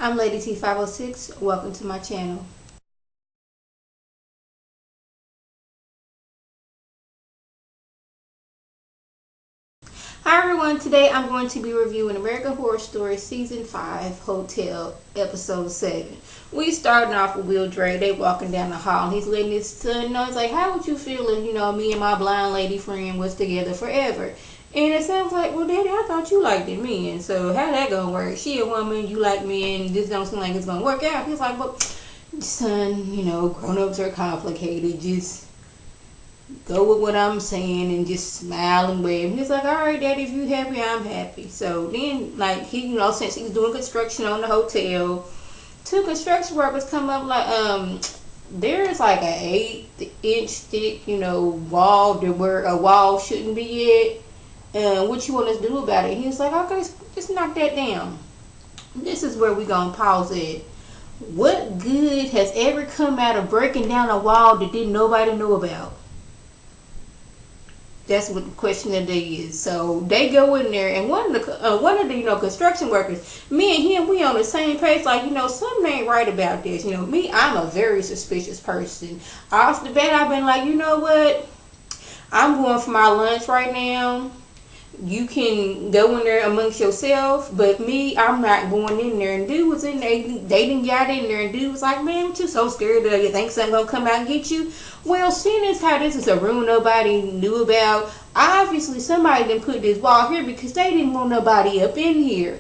I'm Lady T506. Welcome to my channel. Hi everyone, today I'm going to be reviewing American Horror Story Season 5 Hotel Episode 7. We starting off with Will Dre. They walking down the hall and he's letting his son know, he's like, how would you feel if, me and my blind lady friend was together forever? And it sounds like, well, Daddy, I thought you liked men. So how that gonna work? She a woman, you like men, this don't seem like it's gonna work out. He's like, well, son, grown-ups are complicated. Just go with what I'm saying and just smile and wave. And he's like, all right, Daddy, if you happy, I'm happy. So then, like, he, since he's doing construction on the hotel, two construction workers come up like, there's like a 8-inch thick, wall where a wall shouldn't be at. What you want us to do about it? He was like, okay, just knock that down. This is where we gonna pause it. What good has ever come out of breaking down a wall that didn't nobody know about? That's what the question of the day is. So they go in there, and one of the construction workers, me and him, we on the same page. Like, something ain't right about this. Me, I'm a very suspicious person. Off the bat, I've been like, you know what? I'm going for my lunch right now. You can go in there amongst yourself, but me, I'm not going in there. And dude was in there, they didn't get in there, and dude was like, man, what you so scared of? You think something gonna come out and get you? Well, seeing as how this is a room nobody knew about, obviously somebody didn't put this wall here because they didn't want nobody up in here.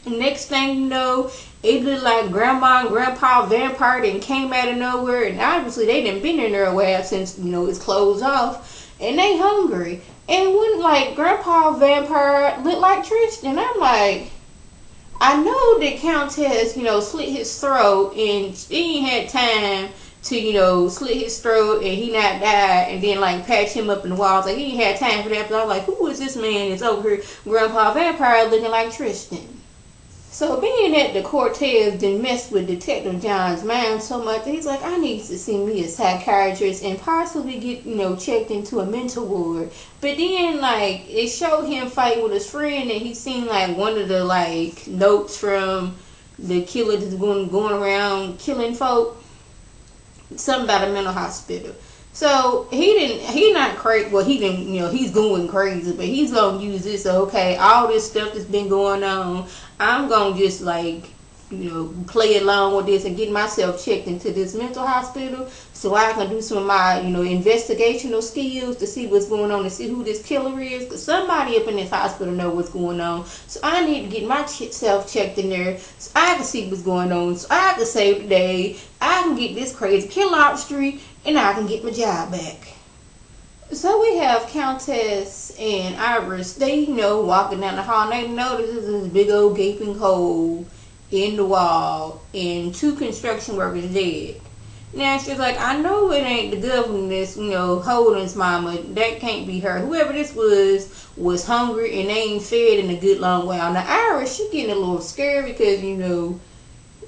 And next thing you know, it looked like grandma and grandpa vampire and came out of nowhere, and obviously they didn't been in there a while since, it's closed off, and they hungry. And wouldn't like grandpa vampire look like Tristan? I'm like, I know that Countess, slit his throat, and she ain't had time to, slit his throat and he not died, and then like patch him up in the walls. Like, he ain't had time for that. But I was like, who is this man that's over here, grandpa vampire, looking like Tristan? So being that the Cortez didn't mess with Detective John's mind so much, he's like, I need to see me a psychiatrist and possibly get, checked into a mental ward. But then, like, it showed him fighting with his friend, and he seen, like, one of the, like, notes from the killer that's going around killing folk. Something about a mental hospital. So he not crazy. Well, he didn't, he's going crazy, but he's gonna use this. Okay, all this stuff that's been going on, I'm gonna just like, play along with this and get myself checked into this mental hospital so I can do some of my, investigational skills to see what's going on and see who this killer is. Because somebody up in this hospital know what's going on. So I need to get myself checked in there so I can see what's going on. So I can save the day. I can get this crazy killer off the street and I can get my job back. So we have Countess and Iris. They, walking down the hall, and they notice this big old gaping hole in the wall and two construction workers dead. Now she's like, I know it ain't the governess, holding his mama. That can't be her. Whoever this was hungry and they ain't fed in a good long while. Now Iris, she getting a little scared because,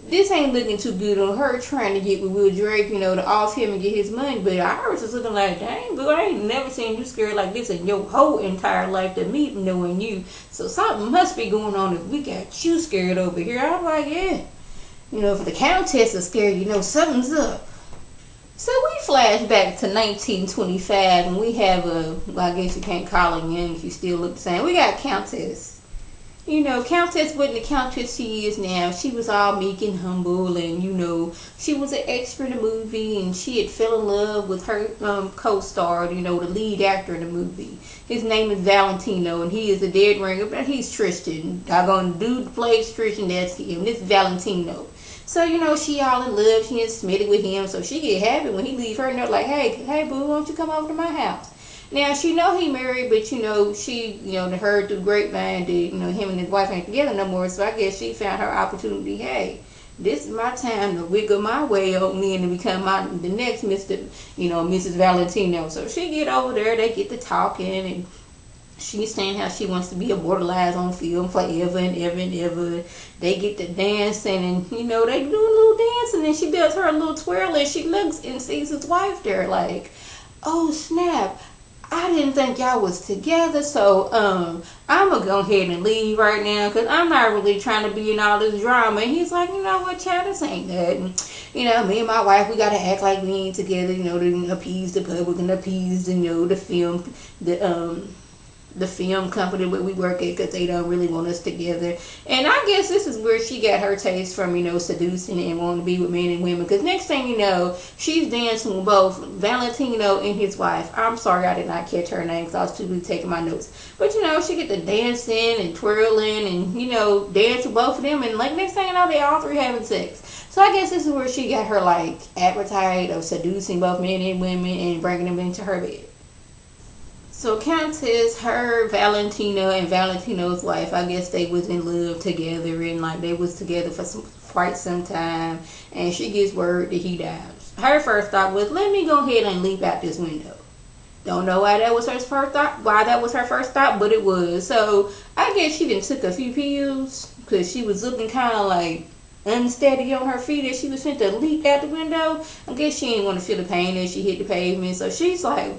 this ain't looking too good on her trying to get with Will Drake, to off him and get his money. But Iris is looking like, dang, girl, I ain't never seen you scared like this in your whole entire life to me knowing you. So something must be going on if we got you scared over here. I'm like, yeah. If the Countess is scared, something's up. So we flash back to 1925 and we have well, I guess you can't call her young, she still look the same. We got Countess. Countess wasn't the Countess she is now. She was all meek and humble, and she was an extra in the movie, and she had fell in love with her co-star, the lead actor in the movie. His name is Valentino, and he is a dead ringer, but he's Tristan. Doggone dude plays Tristan, that's him. This is Valentino. So, she all in love, she is smitten with him, so she get happy when he leave her, and they're like, hey, boo, why don't you come over to my house? Now, she know he married, but, she, heard through the grapevine that, him and his wife ain't together no more. So I guess she found her opportunity. Hey, this is my time to wiggle my way on in and become the next Mrs. Valentino. So she get over there, they get to talking, and she's saying how she wants to be immortalized on film forever and ever and ever. They get to dancing, and, they do a little dancing, and she does her a little twirl, and she looks and sees his wife there like, oh, snap. I didn't think y'all was together, so I'm gonna go ahead and leave right now because I'm not really trying to be in all this drama. And he's like, you know what, child, this ain't nothing. You know, me and my wife, we gotta act like we ain't together, you know, to appease the public and appease, you know, the film company where we work at because they don't really want us together. And I guess this is where she got her taste from, you know, seducing and wanting to be with men and women. Because next thing you know, she's dancing with both Valentino and his wife. I'm sorry I did not catch her name because I was too busy taking my notes. But, you know, she get to dancing and twirling and, you know, dance with both of them. And, like, next thing you know, they all three having sex. So I guess this is where she got her, like, appetite of seducing both men and women and bringing them into her bed. So Countess, her, Valentino, and Valentino's wife, I guess they was in love together and like they was together for quite some time. And she gets word that he dies. Her first thought was, let me go ahead and leap out this window. Don't know why that was her first thought, but it was. So I guess she done took a few pills because she was looking kind of like unsteady on her feet as she was finna to leap out the window. I guess she didn't want to feel the pain as she hit the pavement. So she's like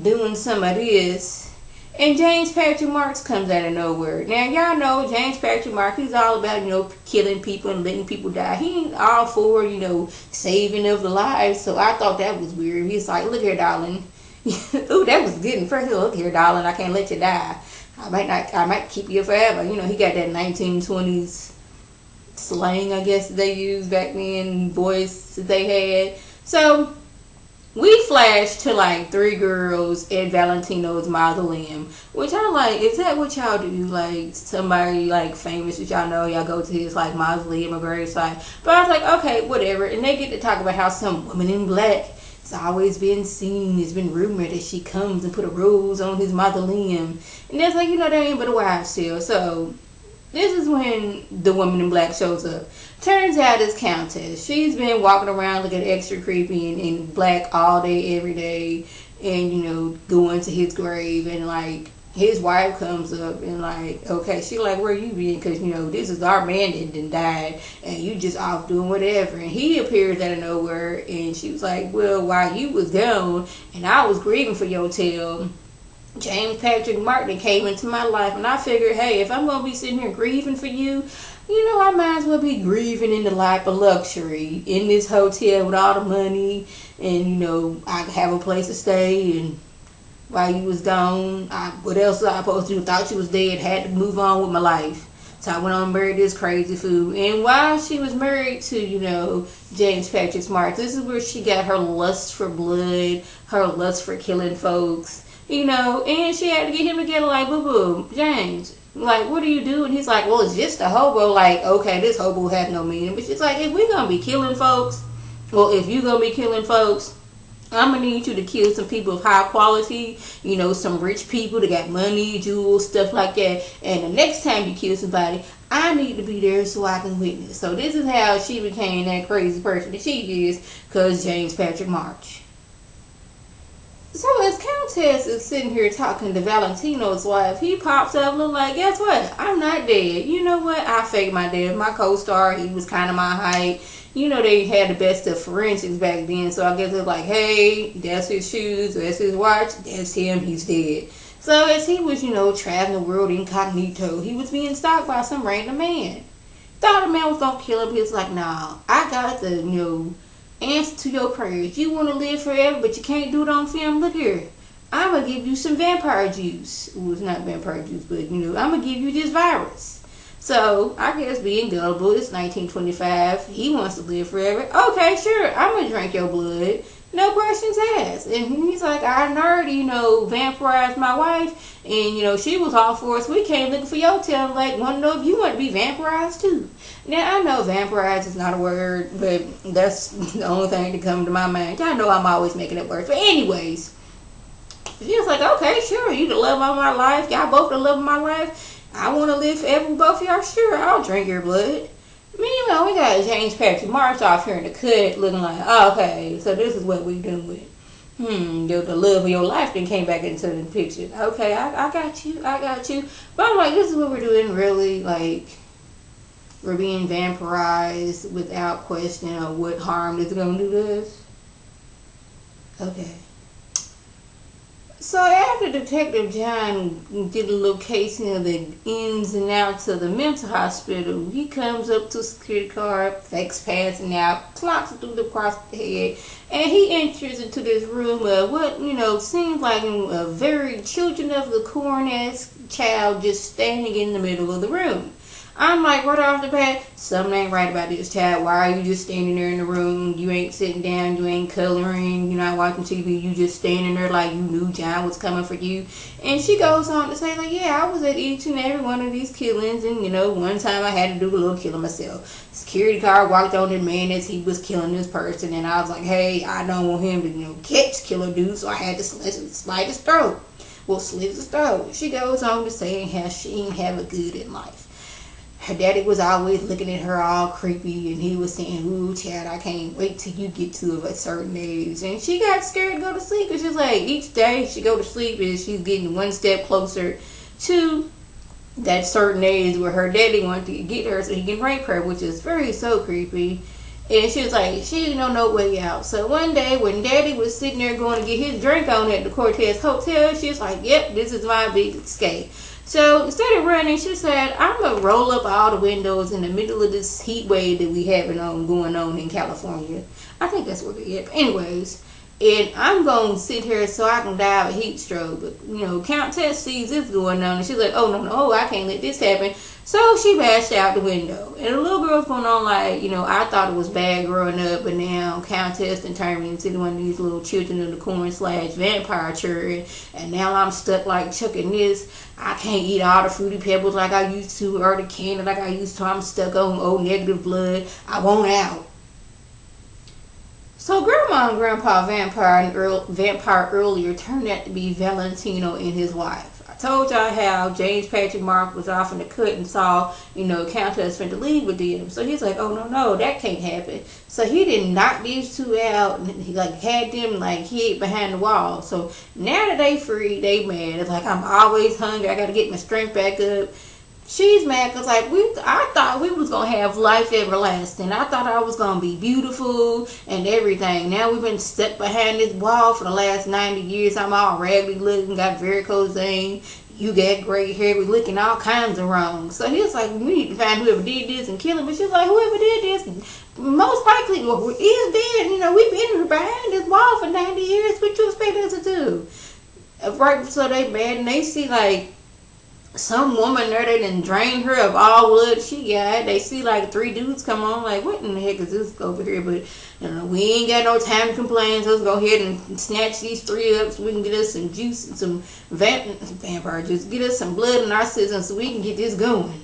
doing some of this, and James Patrick Marks comes out of nowhere. Now y'all know James Patrick Marks, he's all about, you know, killing people and letting people die. He ain't all for, you know, saving of the lives. So I thought that was weird. He's like, look here, darling. Ooh, that was good. First, look here, darling, I can't let you die. I might keep you forever. You know, he got that 1920s slang, I guess they used back then, voice that they had. So we flashed to like 3 girls at Valentino's mausoleum, which I like. Is that what y'all do? Like somebody like famous that y'all know, y'all go to his like mausoleum or gravesite. But I was like, okay, whatever. And they get to talk about how some woman in black has always been seen. It's been rumored that she comes and put a rose on his mausoleum. And that's like, you know, that ain't but a wife still. So this is when the woman in black shows up. Turns out it's Countess. She's been walking around looking extra creepy in black all day, every day. And, you know, going to his grave. And, like, his wife comes up and, like, okay, she like, where you been? Because, you know, this is our man that done died. And you just off doing whatever. And he appears out of nowhere. And she was like, well, while you was gone and I was grieving for your tail, James Patrick Martin came into my life, and I figured, hey, if I'm going to be sitting here grieving for you, you know, I might as well be grieving in the life of luxury in this hotel with all the money, and, you know, I have a place to stay, and while you was gone, what else was I supposed to do? Thought you was dead, had to move on with my life. So I went on and married this crazy fool. And while she was married to, you know, James Patrick Martin, this is where she got her lust for blood, her lust for killing folks. You know, and she had to get him together like, boo-boo, James, like, what do you do? And he's like, well, it's just a hobo. Like, okay, this hobo has no meaning. But she's like, if we're going to be killing folks, well, if you're going to be killing folks, I'm going to need you to kill some people of high quality, you know, some rich people that got money, jewels, stuff like that. And the next time you kill somebody, I need to be there so I can witness. So this is how she became that crazy person that she is, because James Patrick March. So as Countess is sitting here talking to Valentino's wife, he pops up looking like, guess what? I'm not dead. You know what? I faked my death. My co-star, he was kind of my height. You know, they had the best of forensics back then. So I guess it's like, hey, that's his shoes, that's his watch, that's him, he's dead. So as he was, you know, traveling the world incognito, he was being stalked by some random man. Thought the man was going to kill him. He was like, nah, I got the, you know, answer to your prayers. You want to live forever, but you can't do it on film. Look here, I'm gonna give you some vampire juice. Well, it's not vampire juice, but you know, I'm gonna give you this virus. So I guess being gullible, it's 1925. He wants to live forever. Okay, sure, I'm gonna drink your blood. No questions asked. And he's like, I already, you know, vampirized my wife, and you know, she was all for us. We came looking for your tail. Like, want to know if you want to be vampirized too. Now I know vampirized is not a word, but that's the only thing that comes to my mind. Y'all know I'm always making up words. But anyways, she was like, okay, sure, you the love of my life. Y'all both the love of my life. I want to live forever with both of y'all. Sure, I'll drink your blood. Meanwhile, we got James Patrick March off here in the cut looking like, oh, okay, so this is what we doing. The love of your life then came back into the picture. Okay, I got you. But I'm like, this is what we're doing, really. Like, we're being vampirized without question of what harm is going to do to us. Okay. So after Detective John did a little casing of the ins and outs of the mental hospital, he comes up to a security guard, fakes passing out, clocks it through across the head, and he enters into this room of what, seems like a very children of the corn-esque child just standing in the middle of the room. I'm like, right off the bat, something ain't right about this child. Why are you just standing there in the room? You ain't sitting down, you ain't coloring, you're not watching TV, you just standing there like you knew John was coming for you. And she goes on to say, like, yeah, I was at each and every one of these killings, and, one time I had to do a little killing myself. Security guard walked on the man as he was killing this person, and I was like, hey, I don't want him to, catch killer dude, so I had to slit his throat. Well, slit his throat. She goes on to say how she ain't have a good in life. Her daddy was always looking at her all creepy, and he was saying, ooh, Chad, I can't wait till you get to a certain age. And she got scared to go to sleep, because she's like, each day she go to sleep and she's getting one step closer to that certain age where her daddy wanted to get her so he can rape her, which is so creepy. And she was like, she didn't know no way out. So one day when daddy was sitting there going to get his drink on at the COUNTESS hotel, she was like, yep, this is my big escape. So instead of running, she said, I'm going to roll up all the windows in the middle of this heat wave that we having going on in California. I think that's what they have. Anyways, and I'm going to sit here so I can die of a heat stroke. But, Countess sees this going on, and she's like, oh, no, I can't let this happen. So she bashed out the window. And the little girl's going on like, I thought it was bad growing up, but now Countess done turned me into one of these little children of the corn / vampire children. And now I'm stuck like Chuck in this. I can't eat all the Fruity Pebbles like I used to, or the candy like I used to. I'm stuck on old negative blood. I want out. So Grandma and Grandpa Vampire earlier turned out to be Valentino and his wife. I told y'all how James Patrick Mark was off in the cut and saw, Countess finna leave with them. So he's like, oh, no, that can't happen. So he didn't knock these two out, and he had them hid behind the wall. So now that they free, they mad. It's like, I'm always hungry. I got to get my strength back up. She's mad because I thought we was going to have life everlasting. I thought I was going to be beautiful and everything. Now we've been stuck behind this wall for the last 90 years. I'm all raggedy looking, got varicose veins. You got gray hair. We're looking all kinds of wrong. So he was like, we need to find whoever did this and kill him. But she's like, whoever did this, most likely is dead. We've been behind this wall for 90 years. What you expect us to do? Right, so they mad and they see some woman there, they done drained her of all blood she got. They see 3 dudes come on, what in the heck is this over here? But we ain't got no time to complain, so let's go ahead and snatch these 3 up so we can get us some juice and some vampire juice, get us some blood in our system so we can get this going.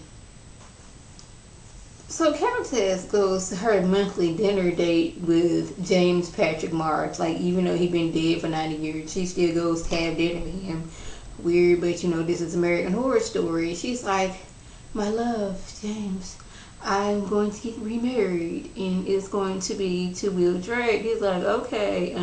So Countess goes to her monthly dinner date with James Patrick Marks. Even though he's been dead for 90 years, she still goes to have dinner with him. Weird, but this is American Horror Story. She's like, my love, James, I'm going to get remarried, and it's going to be two-wheel drag. He's like, okay,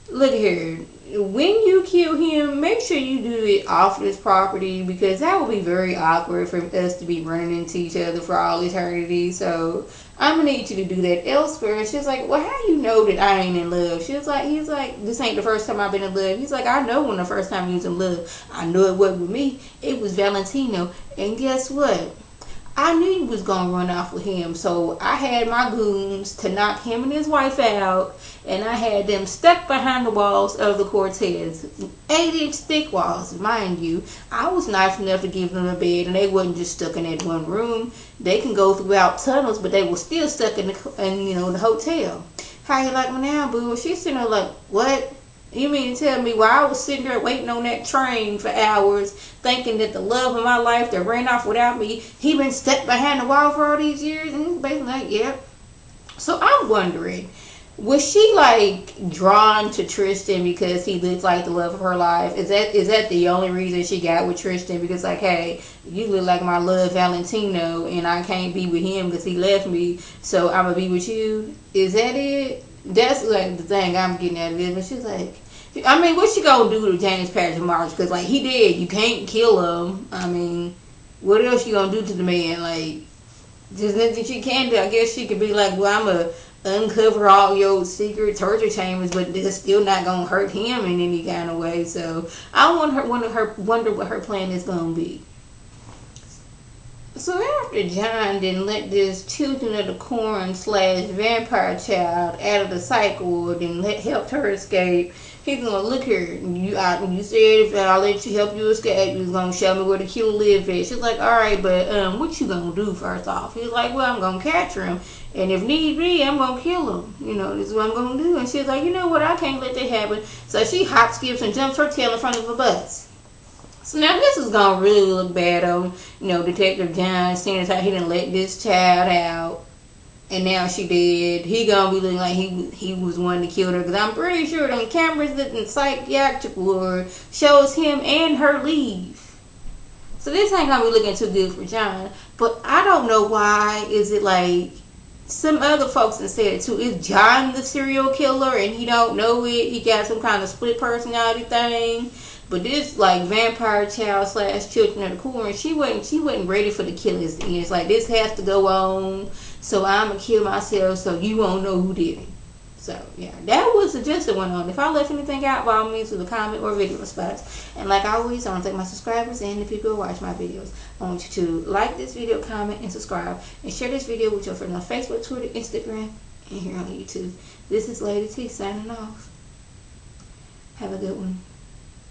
look here, when you kill him, make sure you do it off this property, because that will be very awkward for us to be running into each other for all eternity. So I'm gonna need you to do that elsewhere. And she's like, well, how you know that I ain't in love? He's like, this ain't the first time I've been in love. He's like, I know when the first time you was in love. I know it wasn't with me. It was Valentino. And guess what? I knew you was gonna run off with him, so I had my goons to knock him and his wife out, and I had them stuck behind the walls of the COUNTESS, 8-inch thick walls, mind you. I was nice enough to give them a bed, and they wasn't just stuck in that one room. They can go throughout tunnels, but they were still stuck in the hotel. How you like me now, boo? She's sitting there like, what? You mean to tell me while I was sitting there waiting on that train for hours, thinking that the love of my life that ran off without me, he been stuck behind the wall for all these years? And basically like, yeah. So I'm wondering, was she drawn to Tristan because he looks like the love of her life? Is that the only reason she got with Tristan? Because hey, you look like my love Valentino, and I can't be with him because he left me, so I'm gonna be with you. Is that it? That's the thing I'm getting at of it. But she's like, I mean, what's she gonna do to James Patrick Marks? Because he dead, you can't kill him. I mean, what else you gonna do to the man? There's nothing she can do. I guess she could be like, well, I'm gonna uncover all your secret torture chambers, but they're still not gonna hurt him in any kind of way. So I wonder what her plan is gonna be. So after John didn't let this children of the corn / vampire child out of the psych ward and helped her escape, he's gonna look her. You said if I let you help you escape, you was gonna show me where the killer lived at. She's like, all right, but what you gonna do first off? He's like, well, I'm gonna capture him, and if need be, I'm gonna kill him. This is what I'm gonna do. And she's like, you know what? I can't let that happen. So she hop skips and jumps her tail in front of a bus. So now this is gonna really look bad on, Detective John, seeing as how he didn't let this child out, and now she dead. He gonna be looking like he was one to kill her, because I'm pretty sure them cameras in the psychiatric ward shows him and her leave. So this ain't gonna be looking too good for John. But I don't know why. Is it like some other folks that said it too? Is John the serial killer and he don't know it? He got some kind of split personality thing. But this like vampire child / children of the corn, she wasn't ready for the killings. It's like, this has to go on, so I'm gonna kill myself so you won't know who did it. So yeah, that was the gist that went on. If I left anything out, by all means, leave a comment or video response. And like always, I want to thank my subscribers and the people who watch my videos. I want you to like this video, comment, and subscribe, and share this video with your friends on Facebook, Twitter, Instagram, and here on YouTube. This is Lady T signing off. Have a good one.